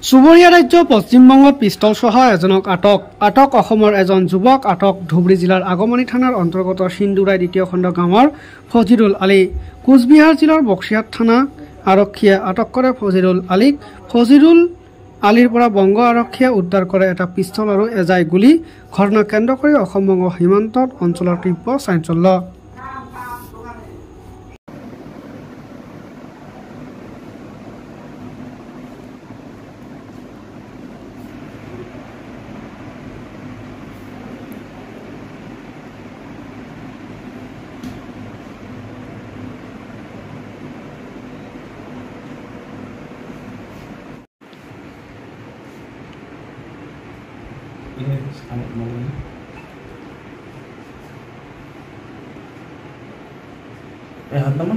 চুবুৰীয়া ৰাজ্য পশ্চিমবংগত পিষ্টল সহ এজনক আটক অসমৰ এজন যুৱক আটক ধুবুৰী জিলাৰ আগমনী থানাৰ অন্তৰ্গত সিন্দুৰাই দ্বিতীয় খণ্ড গাঁৱৰ ফজিৰুল আলী। কোচবিহাৰ জিলাৰ বক্সিহাট থানা আৰক্ষীয়ে আটক কৰে ফজিৰুল আলীক। ফজিৰুল আলীৰ পৰা বংগ আৰক্ষীয়ে উদ্ধাৰ কৰে এটা পিষ্টল আৰু এজাই গুলী। ঘটনা কেন্দ্ৰ কৰি অসম বংগ সীমান্তত অঞ্চলৰ তীব্ৰ চাঞ্চল্য। হাত নামা